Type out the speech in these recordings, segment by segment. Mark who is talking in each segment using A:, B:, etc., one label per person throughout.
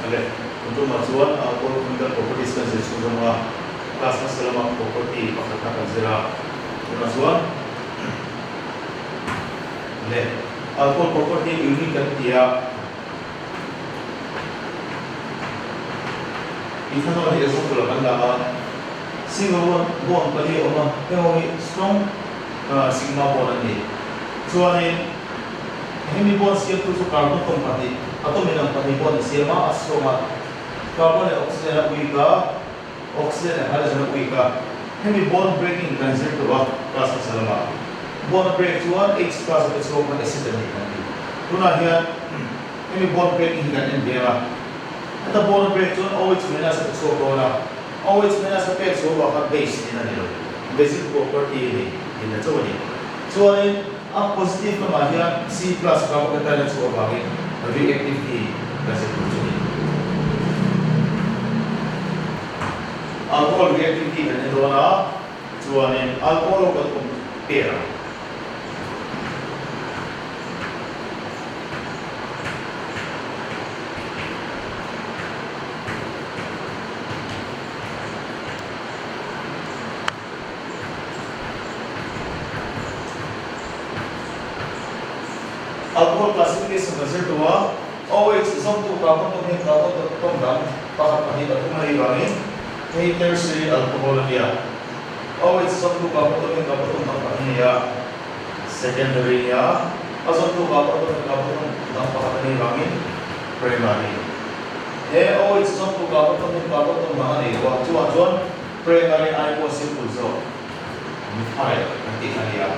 A: ale untuk majuan alcohol chemical properties kan sesuatu sama kelas selama property pakatan zera majuan ale alcohol property unique kan dia ethanol ni example kan dah single bond tadi orang teori strong sigma bond ni soalnya hemi bond siap tu carbon kompati atau minang pati bond siapa asroma carbon dan oksigen uika oksigen dan halogen uika hemi bond breaking transit tu kelas selama bond break tuan H plus H acid ni tuna dia hemi bond breaking kan dia atau bond break tuan OH minus H always minus effects over a base in a basic property in the zone. So, a positive here C plus carbon catalyst over reactivity as a protein. Alcohol reactivity and alcohol pair. Alcohol classification result हुआ OH some to carbon to dam pahat pahi batu mari bangi ini tertiary alcohol dia OH some to carbon to dam pahi ya secondary ya some to carbon to dam pahat mari bangi primary OH some to carbon to mari wa chuan primary I positive also methyl nanti kan ya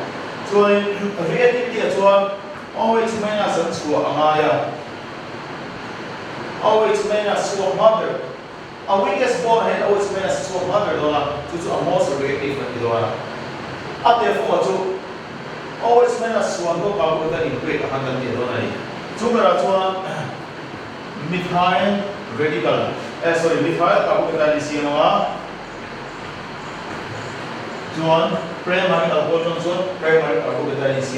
A: chuan reactivity chuan OH minus and so amaya OH minus so mother a weakest bond and OH minus so mother dona to a most reactive dona at therefore to OH minus so no carbon in break a hundred dona ni tumera chuan methyl radical methyl carbon is chuan primary alcohol primary carbon is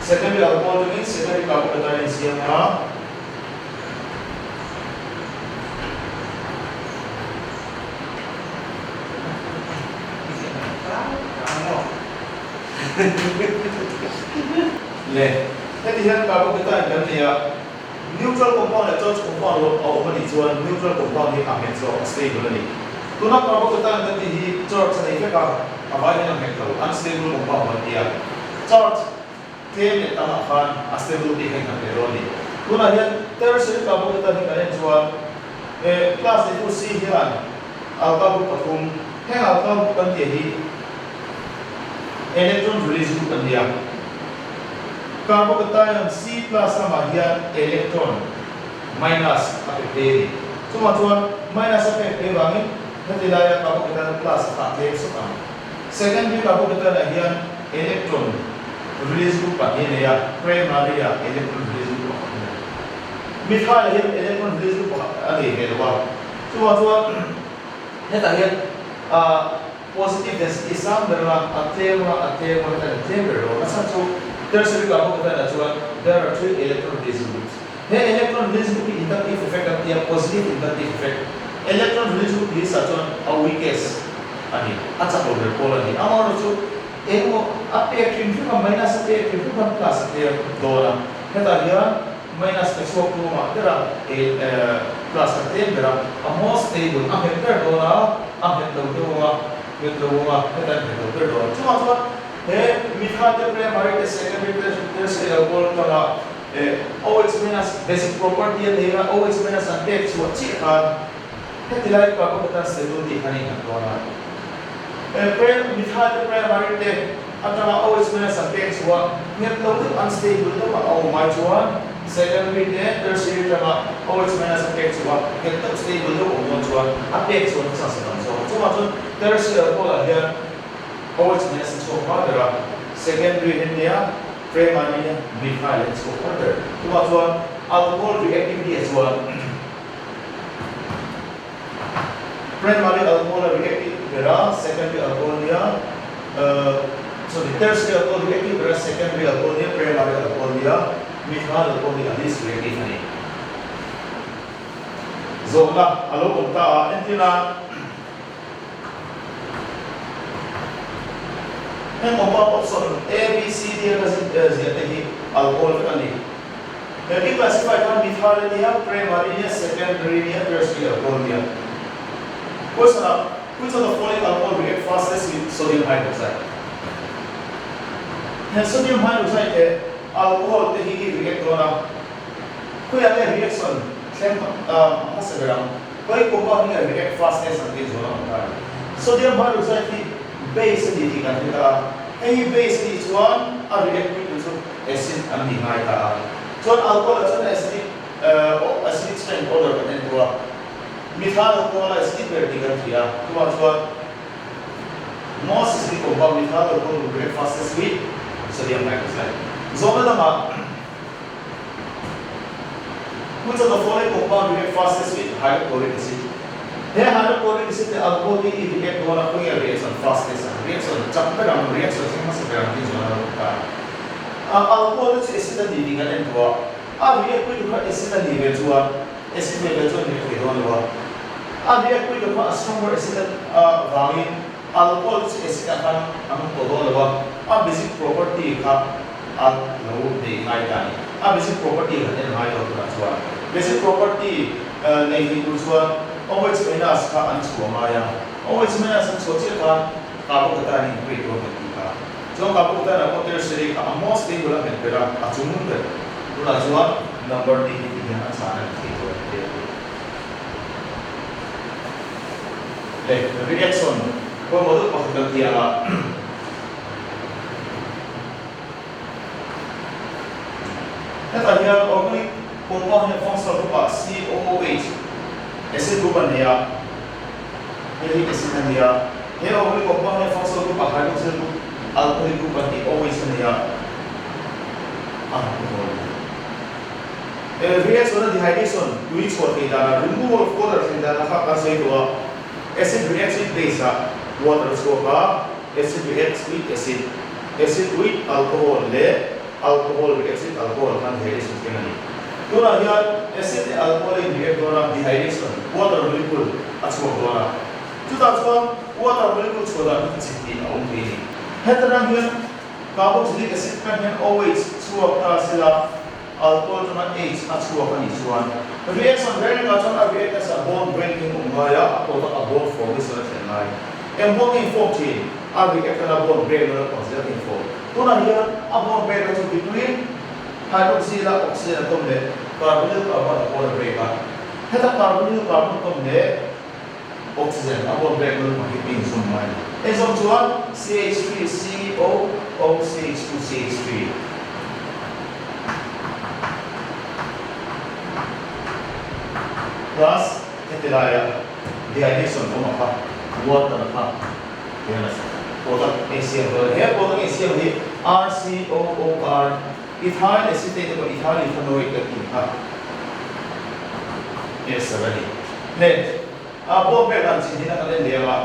A: secondary alcohol means secondary carbon catalyst yang le tadi yang carbon catalyst kan dia neutral compound dan charge compound lo awak ni jual neutral compound ni akan so stable ni tu nak carbon catalyst nanti hi charge ni efek apa yang akan tahu unstable compound dia charge Kaya tamakan stability yang terjadi. Tuna yang tertiary carbon catalyst kan jual plus itu C hilan alkabut patung yang alkabut kan dia electron release kan dia. Carbon catalyst C plus sama dia electron minus apa dia. Cuma jual minus apa dia bangin nanti dah carbon catalyst plus tak dia suka. Secondary carbon catalyst dia electron release group ini ya primary ya electron release group methyl electron release group ani kedua cuma heta positive density sam berla atema dan temperature asal tu tertiary carbon catalyst there are three electron release groups electron release group inductive effect atau positive inductive effect electron release group is a weakest ani acak over polar ni amar tu emo apa yang kita minus apa yang kita plus dia dona kita dia minus expo kuma dia plus dia dia most stable apa yang dona apa yang dona kita dona cuma methyl primary secondary tertiary alcohol pada OH minus basic property dia OH minus and X what cik kan kita lihat apa kita stability hari ini dona methyl primary te atau OH minus and X wa ngat lo tu unstable tu au mai chuan secondary te tertiary te OH minus and X wa ngat tu stable tu au chuan X wa sa sa so cuma tu tertiary alcohol dia OH minus so pada secondary dia primary methyl so pada cuma chuan alcohol reactivity as well primary alcohol reactive dia secondary alcohol dia So the tertiary alcohol reactive versus secondary alcohol here, primary alcohol here, methyl alcohol here, this reactive honey. So na alo unta entina and compound option A, B, C, D as alcohol honey. Now we classify methyl here, primary here, secondary here, tertiary alcohol here. Question now, which of the following alcohol react fastest with sodium hydroxide? And sodium hydroxide alcohol the he react gonna kuya le reaction same hasagram koi compound here react fastest and this one sodium hydroxide the base the kan ta any base is one a react with acid and the high ta so alcohol is acidic strength order and to methyl alcohol acidic vertical here to what most acidic compound methyl alcohol will react fastest with sodium hydroxide. Zona nama, which of the following compound react fastest with hydrochloric acid? Here hydrochloric acid the alcohol react gonna put a reaction fastest reaction chapter reaction same as the zona alcohol is acid and leading and to react with acid and level to acid level to react with a stronger acid volume alcohol is acid and basic property ka low de high tani basic property and high to basic property nei to always minus ka an maya always minus an so ka ka ta ni pe to ka so ka ta na ko tertiary ka most thing wala men pera achumun de ula jwa number d ni na sana ki to le reaction ko modu pakdal tiya Kata here organic compound yang functional group COOH acid group niya ini acid niya here organic compound yang functional group hydroxyl group alcoholic group ni OH niya alcohol reaction dehydration which what kita removal of water in the kasi itu acid reacts with base water so acid reacts with acid with alcohol alcohol reacts with alcohol and dehydration kenani dona here acid alcohol react dona dehydration water molecule achwa dona chuta water molecule choda chiti aum ni hetana here carboxylic acid kan OH chuak ta sila alcohol dona H achwa kan chuan reaction very much on react as a bond breaking umaya to a bond formation nai and bonding form chain react as a bond break or considered form dona here a bond break between hydroxyl oxygen atom le carbonyl carbon bond break heta carbonyl carbon atom le oxygen a bond break no mahiting sumai exam chuan CH3CO OCH2CH3 plus etilaya dehydration from apa water apa yana product HCl here product HCl hi RCOOR ethyl acetate or ethyl ethanoic acid yes already net abo belan sindina kalen dewa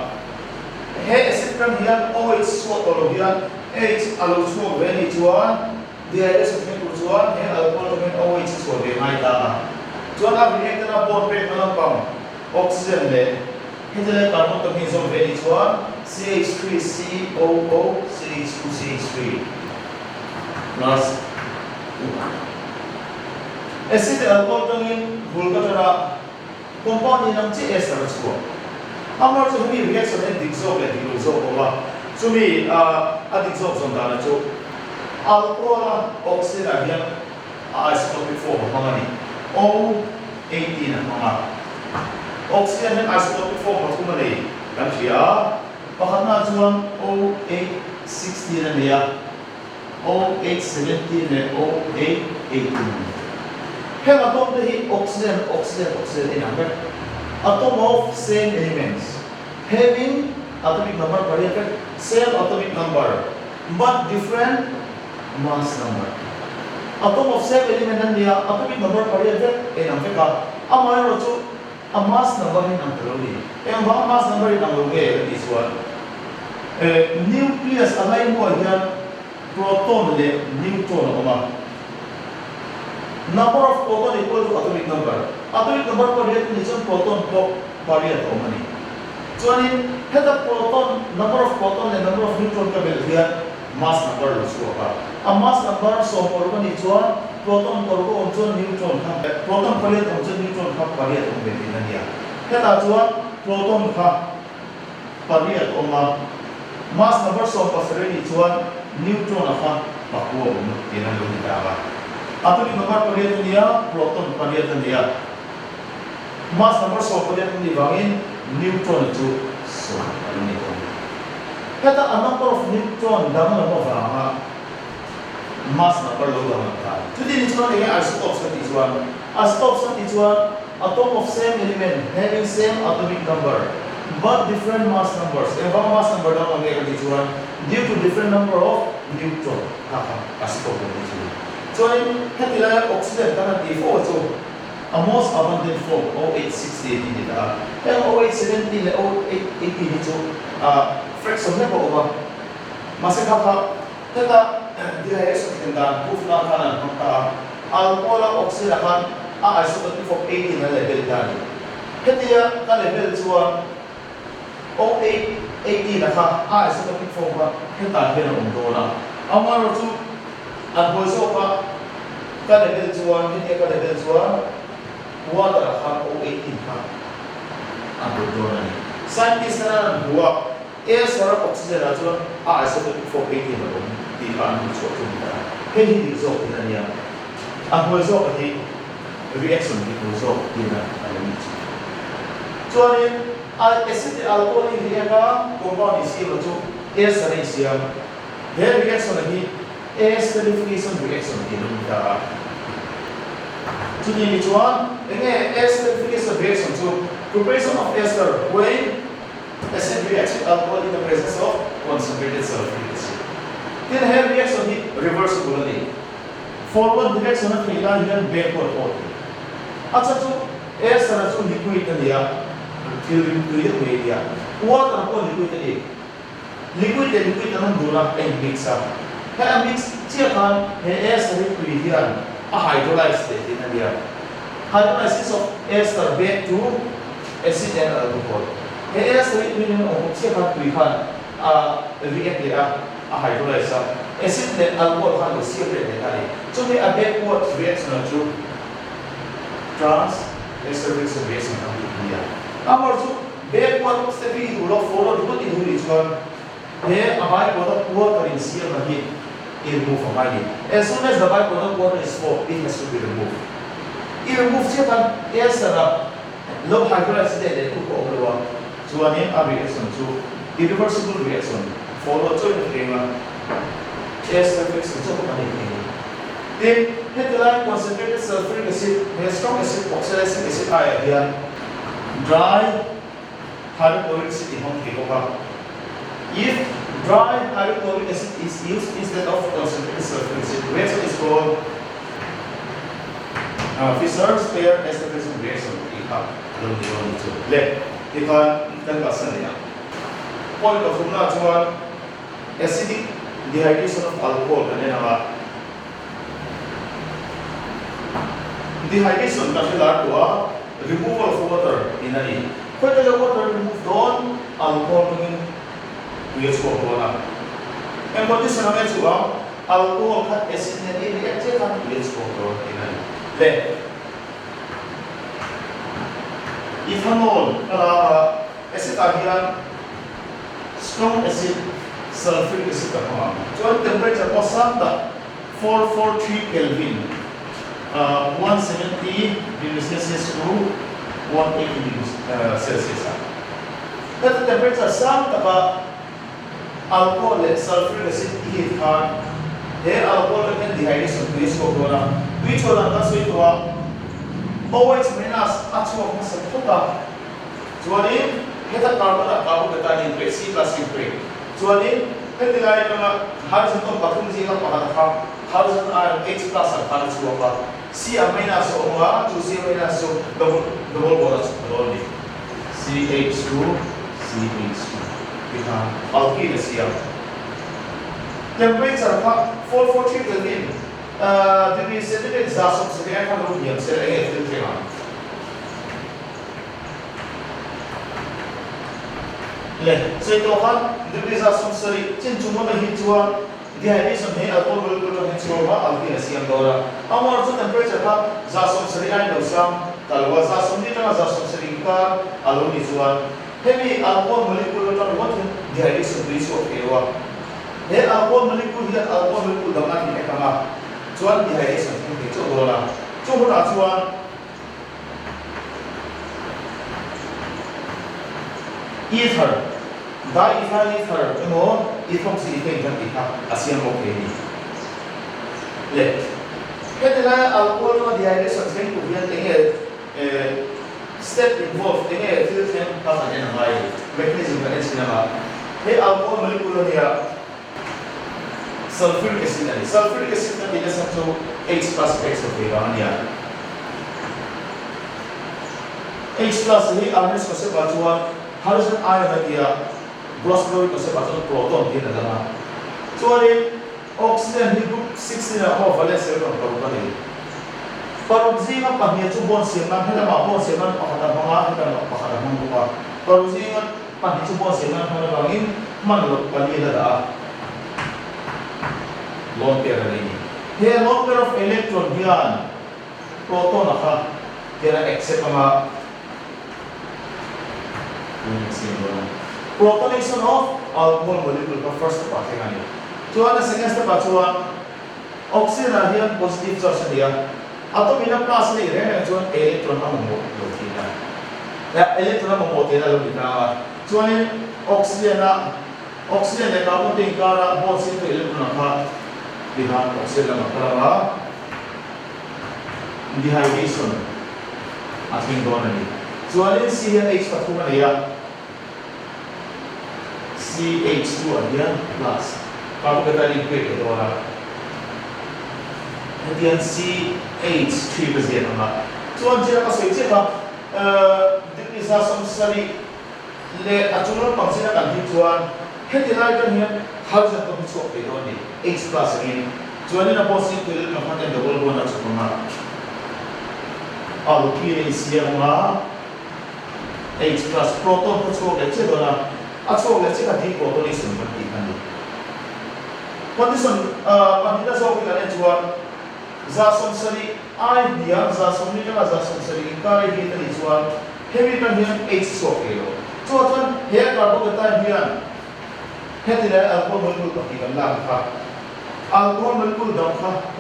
A: he acid kan hian OH swat or hian H alo swat when it one dehydration kan chuan he alcohol kan OH swat de mai ta chuan a react na bond break na pam oxygen le hidle carbon to means of very one CH3COO CH2CH3 plus acid alcohol to mean bulgatara compound in am CS rasco amar so humi reaction and dissolve le dissolve over so me a dissolve zon dana cho alcohol oxygen here isotopic form hamani O18 mga oxygen and isotopic form of kumani kan siya pakat na chuan O860 na niya O870 na O818 hem atom dahi oxygen in number atom of same elements having atomic number pariya same atomic number but different mass number atom of same element nan dia atomic number pariya in ka amay ro chu a mass number in ang toloni and one mass number in ang loge this one nucleus alai mo hian proton le neutron oma number of proton equal to atomic number pariat ni chon proton ko pariat omani chuanin heta proton number of proton le number of neutron ka bel hian mass number lo chu ka a mass number so korban chuan proton korbo om chuan neutron kha proton pariat om chuan neutron kha pariat om bel in ania heta chuan proton kha pariat oma mass number so pasreni chuan neutron kha pakwa om tinan lo ni ta atomic number pariat ania proton pariat ania mass number so pariat ni bangin neutron chu so ani ko heta a number of neutron dang na ba mass number lo ga ta today ni chuan ege isotopes ka tichuan atom of same element having same atomic number but different mass numbers one mass number dang ang ege tichuan due to different number of neutron isotope ni chu so hetila oxygen kana D4 so a most abundant form O860 ni da and O870 le O880 ni chu fraction ne ko ba masaka ka tata dihydration tindan proof na kana ka alcohol oxygen kan a isotope of 80 na level dan hetila ka level chuan O880 na ka a isotope form ba heta hena do na amaro chu at bozo pa ka level chuan hetila ka level chuan water kan O18 ka ang do na ni scientist na buwa air sara oxygen na chuan a isotope for 80 na ron di kan chu chu ta heni di zo na niya ang bozo ati reaction di bozo di na alami chu chuan acid alcohol ni ka compound is ilo chu air sara siya the reaction na hi esterification reaction di na ta today ni chuan enge esterification reaction chu preparation of ester when acid reacts with alcohol in the presence of concentrated sulfuric acid. Then have reaction is reversible. Forward direction of the backward order. Acha chu ester chu liquid niya filling to the media. Water ko liquid ni. Liquid naman dura ay mix up. Kaya mix siya kan ester liquid yan a hydrolyzed state niya. Hydrolysis of ester back to acid and alcohol. Ester liquid ni siya kan tuihan react dia a hydrolyze acid and alcohol kan siya react dia. So may a backward reaction to trans ester reaction ng niya. Amar so backward step ni ulo forward ko ni huli chuan he amai product water in siya na hit remove amai. As soon as the byproduct water is formed, it has to be removed. I-remove siya kan ester na low hydrolyzed state ko ko overwa. So ano yung reaction? So irreversible reaction. Follow to yung tema. Ester reaction. So kung ano yung then headline concentrated sulfuric acid, strong acid, oxidizing acid ay yan. Dry hydrochloric acid in hong kiko ka. If dry hydrochloric acid is used instead of concentrated sulfuric acid, the reaction is called Fisher's pair estering reaction. Alam niyo ito. Ika nagkasan niya. Point of view na chuan acidic dehydration of alcohol kanina nga dehydration kapilar to removal of water in ani. Pwede the water remove doon alcohol ngin tuyos ko na. And what is naman chuan alcohol kat acid na react kan tuyos ko in ani. Ethanol acid agian strong acid sulfuric acid ka so temperature ko santa 443 Kelvin 170 degrees Celsius to 180 degrees Celsius. That temperature santa ka alcohol sulfuric acid heat kan there alcohol can dehydration please ko na which one ka so ito OH minus actual masal puta. Jualin kita carbon betani break C plus break. Jualin kita nilai kena harus untuk batung jika pakai harus H plus harus apa C minus omwa to C minus double bonus only CH2 CH2. Bihan alki na siya. Temperature pa 440 Kelvin. Degree centigrade zasok sa kaya kan room yan sila ay filter nga. Le, so ito kan degree zasok sa chin chuma na hitwa dehydration hai alcohol molecule ka hitwa ma alki na siya dora. Amar so temperature pa zasok sa ay dosam talwa zasok ni ta zasok sa ka alo ni zuan. Heavy alcohol molecule ka what dehydration ratio kewa. He alcohol molecule hian alcohol molecule daman ni kama. Chuan dehydration ni chu dora. Chu huna chuan ether diethyl ether emo ethoxy ethane kan itha asian mo ke ni. Le. Kedela alcohol ma dehydration sen ku hian step involved filter ka ma na mai mechanism ka sinama. He alcohol molecule ni sulfuric acid ali. Sulfuric acid na dila sa to H plus X of Irania. H plus ni arnes ko sa batuan halogen ion na dia broschloric ko sa batuan proton din na dama. So ani oxygen ni group 16 na ho valence electron ko pa ni. Paroxysma pa niya bond siya na hela ma bond siya na pakata mga hela pakata mga pa. Paroxysma pa niya bond siya na hela bangin manlot palila da. Lone pair ini. Here lone pair of electron hian proton aha. Kira accept ama. Protonation of alcohol molecule ka first step ating ani. Chuan na second step chuan oxygen hian positive charge dia. Atom ina plus ni re chuan electron ang mo lotina. Ya electron ang mo tina lotina. Chuan oxygen na carbon tin kara bond sin to electron ha. Bihan oxygen na makarawa dehydration ating doon ni. So alin CH patuman niya CH2 ayan plus paano kita liquid ito wala at yan CH3 kasi yan naman. So ang sila kasi siya dito isa sa sari le at sumunod pang sila kan hituan hindi lang yan halos na itong swap ito ni H plus again. So ano na po si Philip ng content double bond at sa mga alkyl siya mga H plus proton ko swap let's say doon at swap let's say kati protonation partikan ni. Condition pagkita sa okay na juan zason sari ay diyan zason ni na zason sari kare hita ni juan heavy kan hiyan H swap ilo. So atan hair carbon kata hiyan Hati dah alkohol molecule pakikan lang ka. Alkohol molecule daw ka.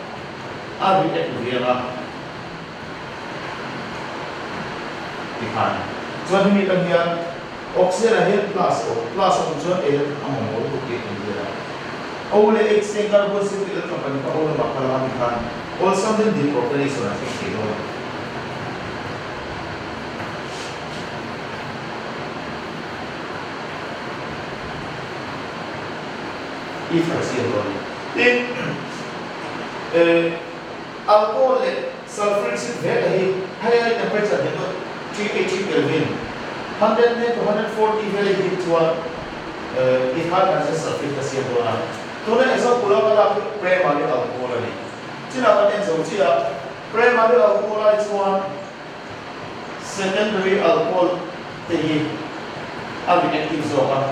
A: Abi ek dia lah. Ikan. So ini kan dia oxygen ahead plus oxygen ahead ang mo pakikan dia. Ole H carbon sin electron kan pa ole makala ikan. Also then deprotonation I think ito. Ether siya doon. Then, alcohol sulfuric acid very high temperature dito 380 Kelvin. 100 to 140 very heat to it had as sulfuric acid doon. To na isang pula pala primary alcohol ni. Sinabi natin sa usiya primary alcohol is one secondary alcohol tahi ang active zone.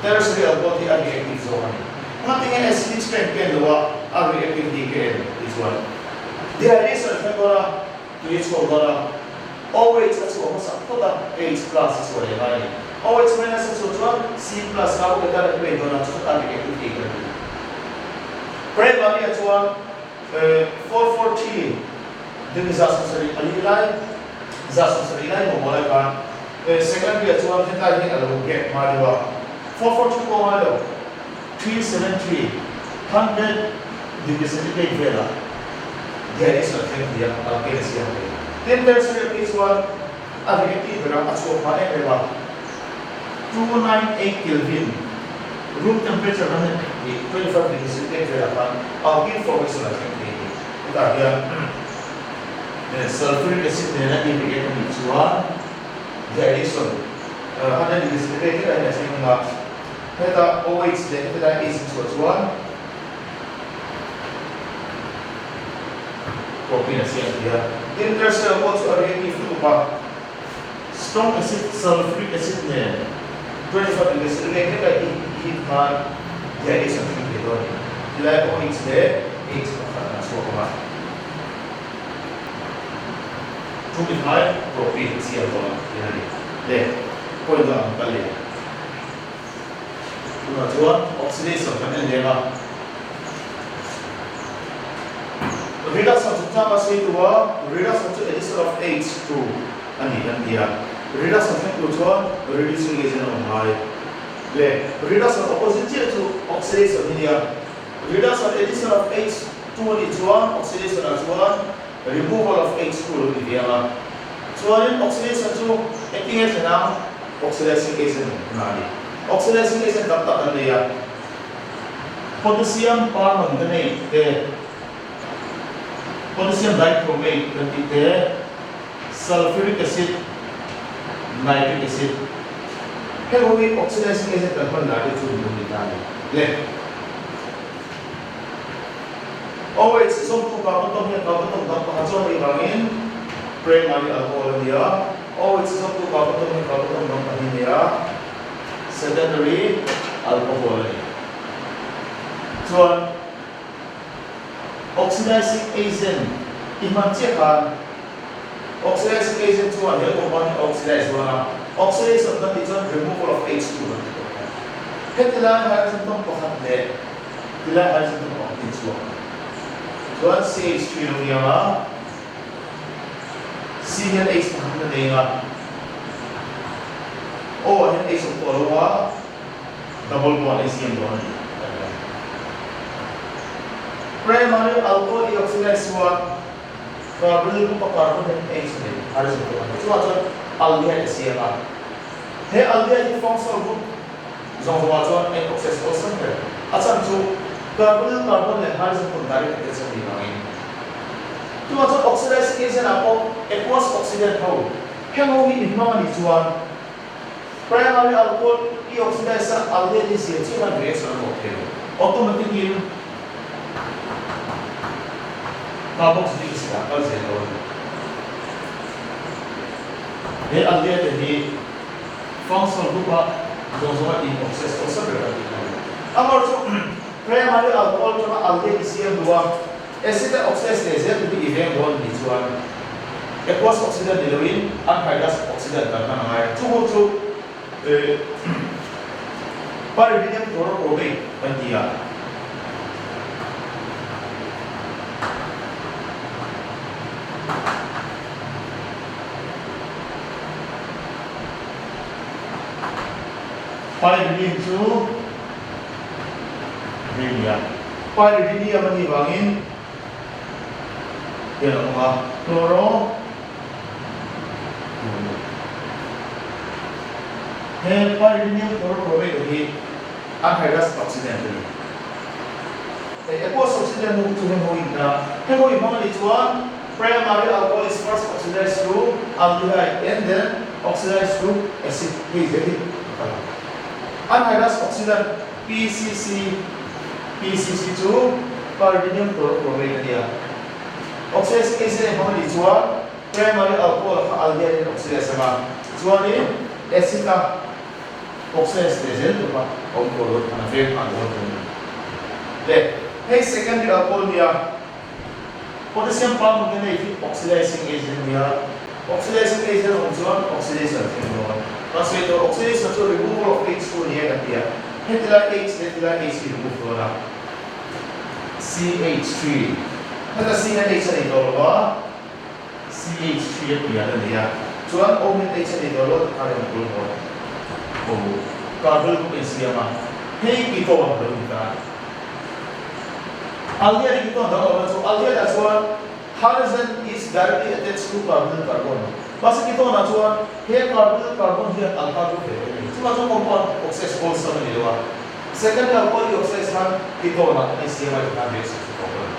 A: Tertiary alcohol are reactive zone. Nothing else is strength can do are reactive decay is one. There is a factor to each of always as well as H plus is what I always minus as well C plus how we got a way on a reactive decay. Primary as well 440 the disaster alkyl disaster alkyl molecular secondary as well that I will get my 442 Ohio, 373, 100 degree centigrade vela. There is a thing here, alkyl siya. Then there's is one reactive vela at so far 298 Kelvin. Room temperature 25 degree centigrade vela. Alkyl formation I think. Ito here. sulfuric acid ne na indicate ni chuan the addition hana ni display ke ai sai nga heta OH le heta is chuan propene acid dia intercell bonds are reactive to pa strong acid sulfuric acid ne 25 degrees related by heat man the addition to the body like OH le H pa so ko 25 propene CO2 ini deh poin dalam kali tuan oxidation kan ini lah redox sama sih tua redox itu addition of H2 ani kan dia redox itu tuan reducing agent of high deh redox opposite itu oxidation ini ya redox addition of H2 ini tuan oxidation tuan removal of H2 di dia lah. Soalnya oxidation tu acting as an oxidizing agent nari. Oxidizing agent tak dia. Potassium permanganate potassium dichromate nanti sulfuric acid nitric acid. Kalau ini oxidizing agent tak nari tu di nari. Le. OH sumpu carbon tak pahacon ibangin primary alcohol dia OH sumpu carbon tak pahin dia secondary alcohol so oxidizing agent iman cekan oxidizing agent tu ada compound oxidize mana oxidation nanti tu removal of H2 ketilang harus untuk pahat le ketilang harus untuk pahat itu Tuan CH3 yang mana CH mana dengar oh H untuk orang double bond yang tuan primary alcohol dioxide suat carbon itu carbon dan H ni harus tuan suat aldehyde siapa he aldehyde functional group zong tuan oxidase also asam tu carbon le harus pun tarik ke sini bangin. Tu macam oxidizing agent apa? Aqueous oxidant how? Yang ini mana dijual? Primary alcohol dioxidase aldehyde sih cuma reaction okey. Automatically carboxylic acid akan zero. Ini aldehyde ni functional group zong ini oxidase also berarti. Amar tu primary alcohol cuma aldehyde isi dua acid oxidase laser itu event bond dijual aqueous oxidant diluin anhydrous oxidant karena namanya tu pyridinium chlorobromate bandia pyridinium tu pyridinium ni bangin ya apa chloro pyridinium chlorobromate ni anhydrous oxidant ni aqueous oxidant tu hemoi mana dijual primary alcohol is first oxidized to aldehyde and then oxidized to acid jadi anhydrous oxidant PCC2 pyridinium chlorobromate dia. Oxidase agent yang dijual primary alcohol atau aldehyde oxidase sama. Jual ni acid ka oxidase agent tu apa? Alcohol mana fair alcohol tu. Deh, hey secondary alcohol dia. Potassium permanganate oxidizing agent dia. Oxidizing agent jual oxidation tu. Maksud itu oxidation tu removal of H2 dia kan dia. Hetila H remove dola CH3 kata CH ni dola CH3 itu ya dan dia cuman omit H ni dola ada yang belum oh kabel itu siapa hei kita orang belum kita aldehyde kita dah so aldehyde asuan halogen is directly attached to carbon basi kita nak cuan hei carbon dia alpha group cuma tu compound oxidase also ni doa. Second alcohol oxidase kan kita nak ini siapa yang ambil satu compound.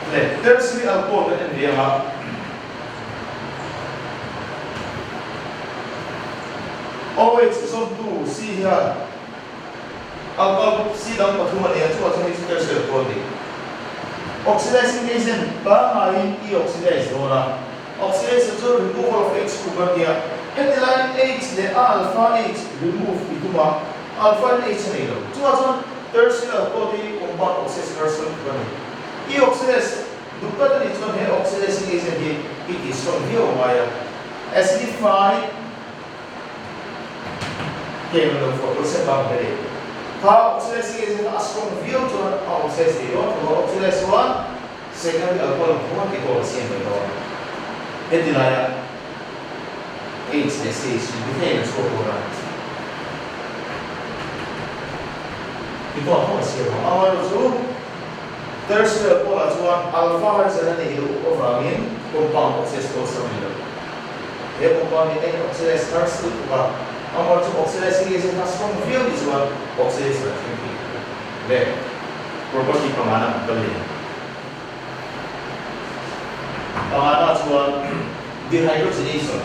A: Le, tertiary alcohol kan dia mah OH zone 2 C here. Alcohol C down pathuma ne chu achani tertiary alcohol. Oxidizing agent ba mai e oxidize dona. Oxidation so removal of H kubar dia. Headline H le alpha H remove ituma alpha H ne lo. Chu achon tertiary alcohol compound oxidation kubar. E oxidase dukka ni chon he oxidizing agent hi it is from here maya acidify chemical photo se bang dere. How oxidizing agent as from view to oxidize zero to oxidize one second alcohol one equal same to headline H ne se is became so important. Ito ako siya awal so tertiary alcohol as one alpha hydrogen ne hilu overangin compound oxidase ko sa milo. He compound ni oxidase starts to ba amar to oxidizing agent has from view is one oxidase activity. Le property pamana kali. Pamana as one dehydrogenation.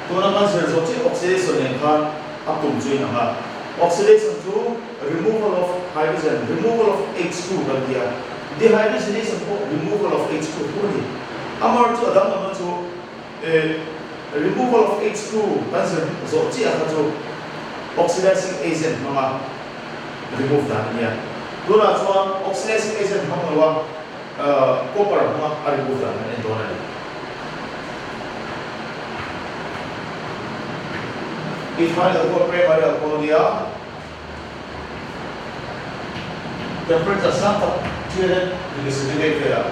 A: To naman sir so oxidation ne kan atom join nga oxidation to removal of hydrogen, removal of H2 kal dia. Dehydrogenation ko removal of H2 ko ni. Amar to adam naman to removal of H2 answer so chi aka to oxidizing agent mga remove na niya. Dura so oxidizing agent mga copper mga remove na ito na niya. Ethyl alcohol primary alcohol dia temperature sampai tiada di sini dia.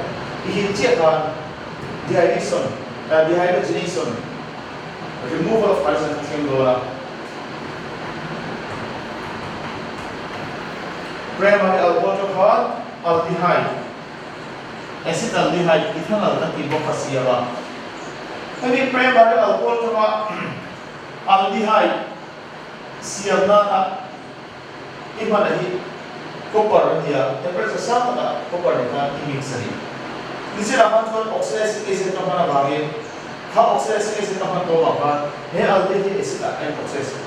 A: Ini cekkan dehydrogenation, removal of hydrogen from the primary alcohol aldehyde, acetaldehyde, ethanol na ibokasiya. Ini primary alcohol aldehyde siya na iba nahi copper dia temperature sama na copper na imix ni. Disi naman kon oxidizing agent naman bagay. Ha oxidizing agent naman to maka he aldehyde acid and oxidase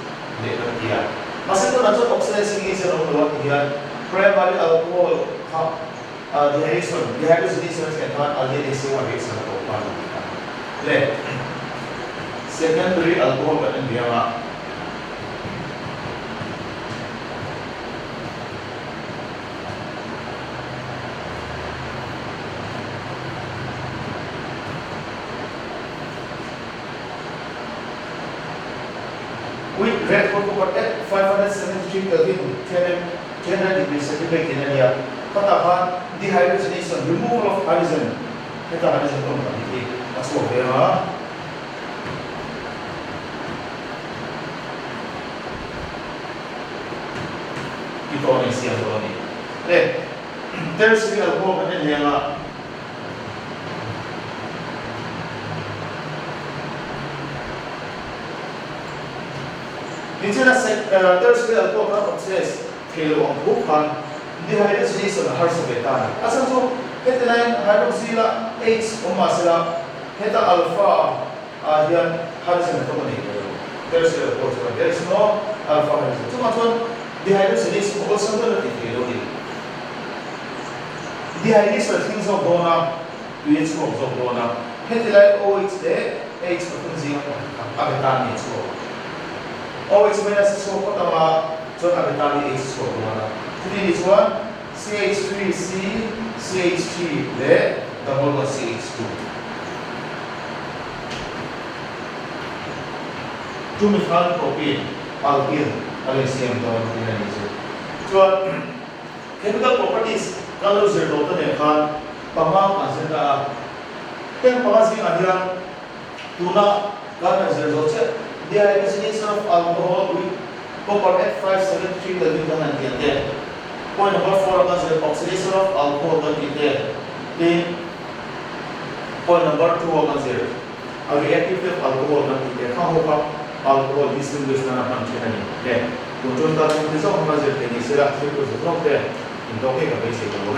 A: de dia. Masih to nato oxidizing agent ang luwag dia primary alcohol ha dehydrogenation sa kan aldehyde acid wa reaction to pa. Le secondary alcohol kan dia ma with red copper at 573 Kelvin, 10 degrees centigrade in area. Katakan dehydrogenation, removal of hydrogen. Kita hydrogen itu menjadi masuk ya. Itu orang siapa orang ini? Tertiary alcohol kan yang Instead of tertiary alcohol oxidase, kilo ang bukan dehydrogenation harus betan. Asal tu headline hydroxyla H umasila heta alpha yang hydrogen itu mana? Tertiary alcohol. There is no alpha hydrogen. Cuma tu dehydrogenation also ada di kilo ni. Dehydration things of dona, UH of dona. Headline OH de H berfungsi abetan ni so. OH minus so pertama so abetan H so mana. Jadi this one CH3C CH3 de double CH2. Two methyl propane alkyl allyl daun ini je. So chemical properties kalau zero tu ni kan pemang asal Then passing adian tuna karena zero je. Dehydrogenation of alcohol with copper at 573 Kelvin kan dia. Point number 4 was the oxidation of alcohol kan dia. Then point number 2 was zero. Reactive alcohol kan dia. Kau alcohol distinguish na naman siya ni. Then kung tunta kung isa kung mazir ni sila sila ko sa dokter. Hindi okay ka ba siya ko